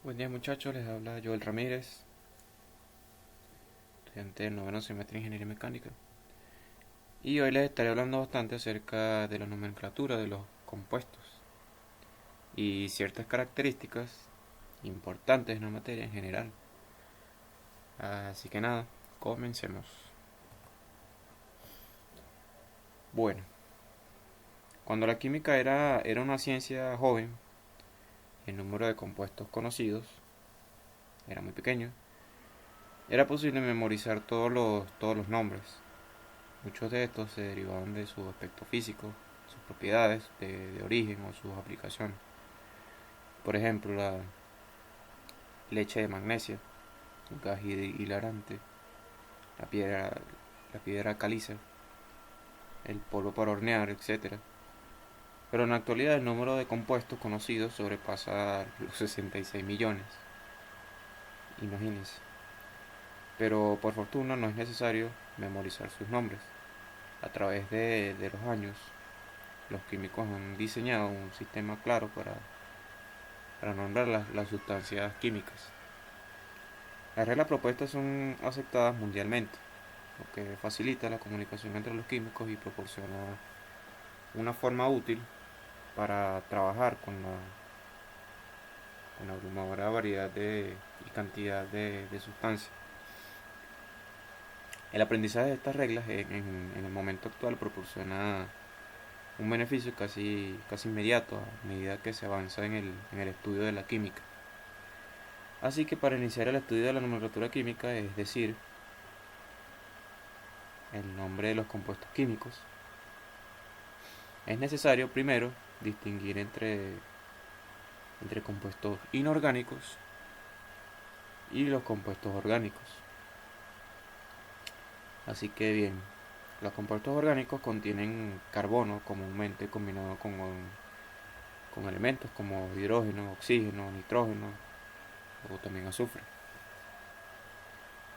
Buen día muchachos, les habla Joel Ramírez, estudiante del noveno semestre de Ingeniería Mecánica. Y hoy les estaré hablando bastante acerca de la nomenclatura de los compuestos y ciertas características importantes en la materia en general. Así que nada, comencemos. Bueno, cuando la química era una ciencia joven, el número de compuestos conocidos era muy pequeño. Era posible memorizar todos los nombres. Muchos de estos se derivaban de su aspecto físico, sus propiedades de origen o sus aplicaciones. Por ejemplo, la leche de magnesio, un gas hilarante, la piedra, la piedra caliza, el polvo para hornear, etcétera. Pero en la actualidad el número de compuestos conocidos sobrepasa los 66 millones. Imagínense. Pero por fortuna no es necesario memorizar sus nombres. A través de los años, los químicos han diseñado un sistema claro para nombrar las sustancias químicas. Las reglas propuestas son aceptadas mundialmente, lo que facilita la comunicación entre los químicos y proporciona una forma útil para trabajar con la abrumadora variedad y cantidad de sustancias. El aprendizaje de estas reglas en el momento actual proporciona un beneficio casi inmediato a medida que se avanza en el estudio de la química. Así que para iniciar el estudio de la nomenclatura química, es decir, el nombre de los compuestos químicos, es necesario primero distinguir entre compuestos inorgánicos y los compuestos orgánicos. Así que bien, los compuestos orgánicos contienen carbono comúnmente combinado con elementos como hidrógeno, oxígeno, nitrógeno o también azufre.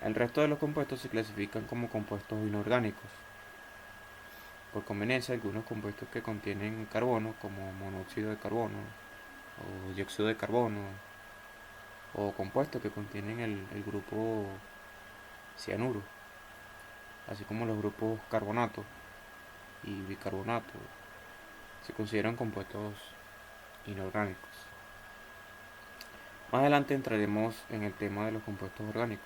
El resto de los compuestos se clasifican como compuestos inorgánicos. Por conveniencia, algunos compuestos que contienen carbono, como monóxido de carbono o dióxido de carbono, o compuestos que contienen el grupo cianuro, así como los grupos carbonato y bicarbonato, se consideran compuestos inorgánicos. Más adelante entraremos en el tema de los compuestos orgánicos.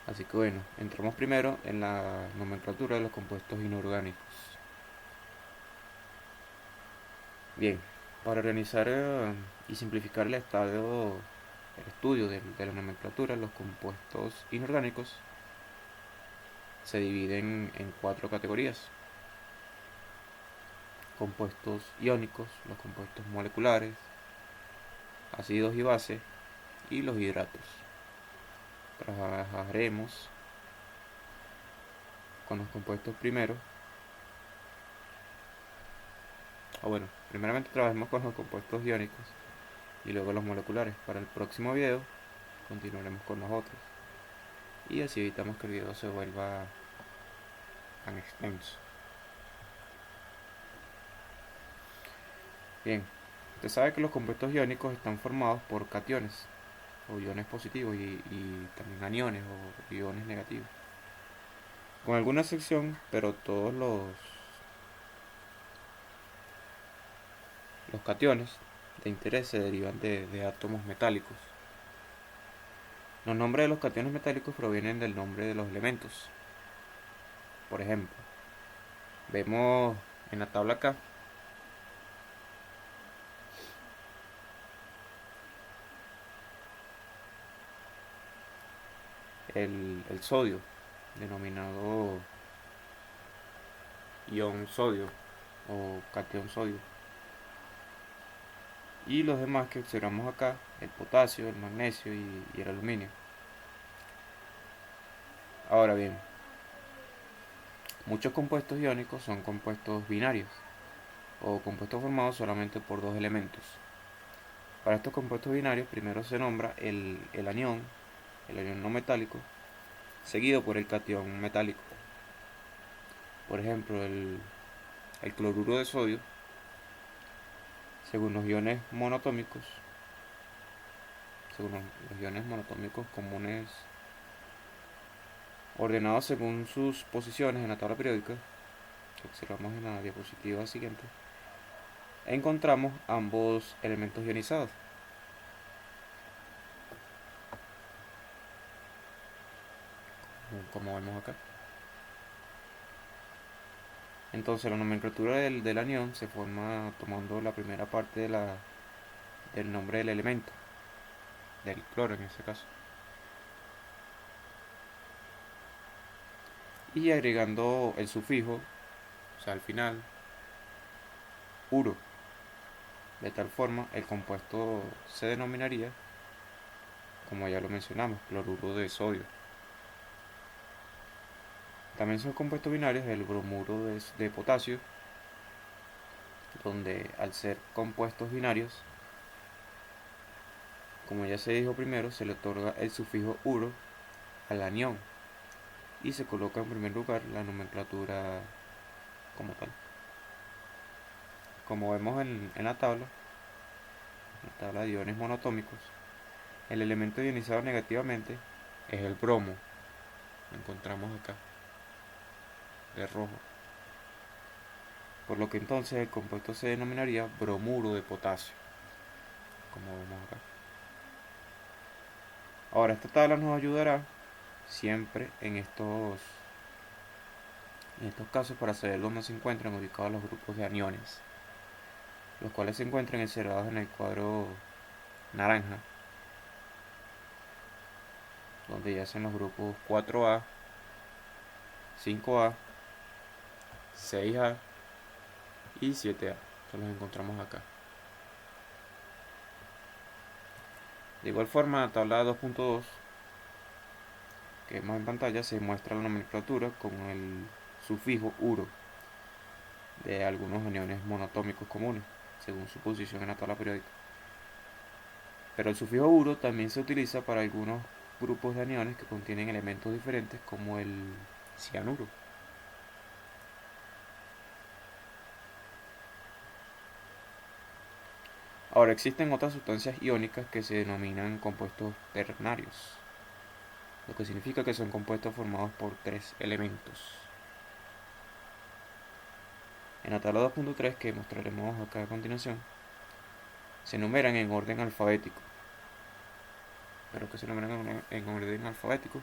Así que bueno, entramos primero en la nomenclatura de los compuestos inorgánicos. Bien, para organizar y simplificar el estudio de la nomenclatura, los compuestos inorgánicos se dividen en cuatro categorías: compuestos iónicos, los compuestos moleculares, ácidos y bases, y los hidratos. Trabajaremos con los compuestos primero. Primeramente trabajemos con los compuestos iónicos y luego los moleculares. Para el próximo video continuaremos con los otros. Y así evitamos que el video se vuelva tan extenso. Bien, usted sabe que los compuestos iónicos están formados por cationes o iones positivos y también aniones o iones negativos. Con alguna excepción, pero todos los cationes de interés se derivan de átomos metálicos. Los nombres de los cationes metálicos provienen del nombre de los elementos. Por ejemplo, vemos en la tabla acá el sodio, denominado ion sodio o cation sodio. Y los demás que observamos acá, el potasio, el magnesio y el aluminio. Ahora bien, muchos compuestos iónicos son compuestos binarios o compuestos formados solamente por dos elementos. Para estos compuestos binarios primero se nombra el anión no metálico, seguido por el catión metálico. Por ejemplo, el cloruro de sodio, según los iones monoatómicos, según los iones monotómicos comunes ordenados según sus posiciones en la tabla periódica, que observamos en la diapositiva siguiente, encontramos ambos elementos ionizados. Como vemos acá. Entonces la nomenclatura del anión se forma tomando la primera parte del nombre del elemento, del cloro en este caso, y agregando el sufijo, o sea al final, uro. De tal forma el compuesto se denominaría, como ya lo mencionamos, cloruro de sodio. También son compuestos binarios el bromuro de potasio, donde al ser compuestos binarios, como ya se dijo primero, se le otorga el sufijo uro al anión y se coloca en primer lugar la nomenclatura como tal. Como vemos en la tabla de iones monotómicos, el elemento ionizado negativamente es el bromo, lo encontramos acá, de rojo. Por lo que entonces el compuesto se denominaría bromuro de potasio, como vemos acá. Ahora, esta tabla nos ayudará siempre en estos casos para saber dónde se encuentran ubicados los grupos de aniones, los cuales se encuentran encerrados en el cuadro naranja, donde yacen los grupos 4A, 5A, 6A y 7A. Estos los encontramos acá. De igual forma, la tabla 2.2 que vemos en pantalla se muestra la nomenclatura con el sufijo uro de algunos aniones monotómicos comunes, según su posición en la tabla periódica. Pero el sufijo uro también se utiliza para algunos grupos de aniones que contienen elementos diferentes, como el cianuro. Ahora, existen otras sustancias iónicas que se denominan compuestos ternarios, lo que significa que son compuestos formados por tres elementos. En la tabla 2.3 que mostraremos acá a continuación, se enumeran en orden alfabético. Pero que se enumeran en orden alfabético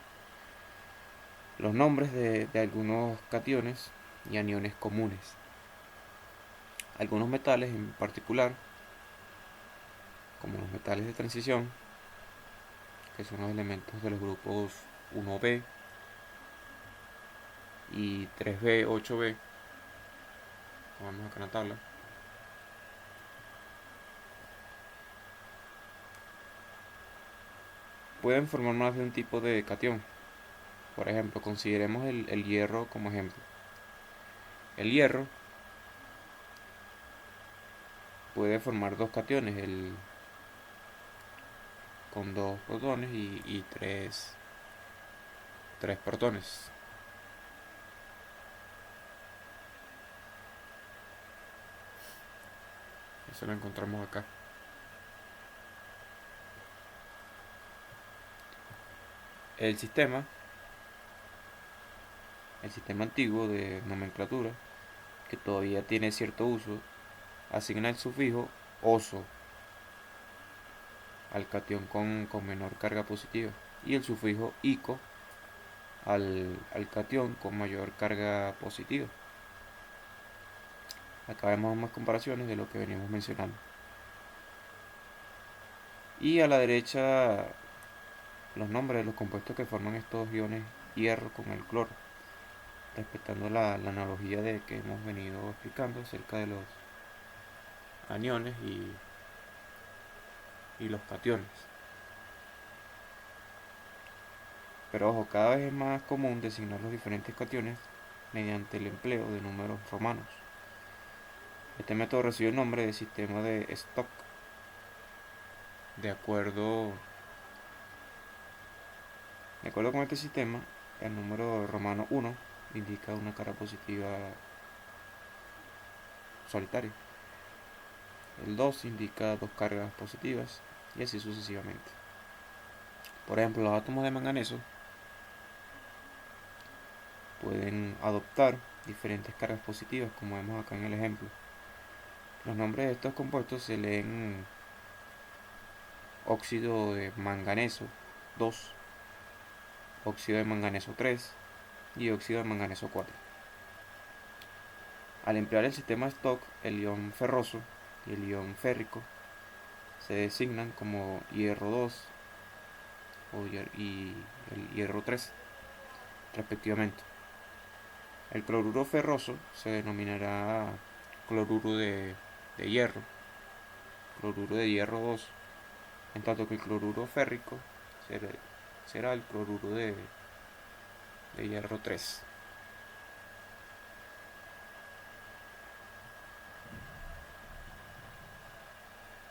los nombres de algunos cationes y aniones comunes. Algunos metales en particular, como los metales de transición, que son los elementos de los grupos 1B y 3B, 8B, como vemos acá en la tabla. Pueden formar más de un tipo de cation. Por ejemplo, consideremos el hierro como ejemplo. El hierro puede formar dos cationes, con dos protones y tres protones. Eso lo encontramos acá. El sistema antiguo de nomenclatura, que todavía tiene cierto uso, asigna el sufijo oso al catión con menor carga positiva y el sufijo ico al catión con mayor carga positiva. Acá vemos más comparaciones de lo que venimos mencionando. Y a la derecha los nombres de los compuestos que forman estos iones hierro con el cloro, respetando la analogía de que hemos venido explicando acerca de los aniones y los cationes. Pero ojo, cada vez es más común designar los diferentes cationes mediante el empleo de números romanos. Este método recibe el nombre de sistema de Stock. De acuerdo con este sistema, el número romano 1 indica una carga positiva solitaria. El 2 indica dos cargas positivas y así sucesivamente. Por ejemplo, los átomos de manganeso pueden adoptar diferentes cargas positivas, como vemos acá en el ejemplo. Los nombres de estos compuestos se leen óxido de manganeso 2, óxido de manganeso 3 y óxido de manganeso 4. Al emplear el sistema Stock, el ion ferroso y el ion férrico se designan como hierro 2 y el hierro 3, respectivamente. El cloruro ferroso se denominará cloruro de hierro, cloruro de hierro 2, en tanto que el cloruro férrico será el cloruro de hierro 3.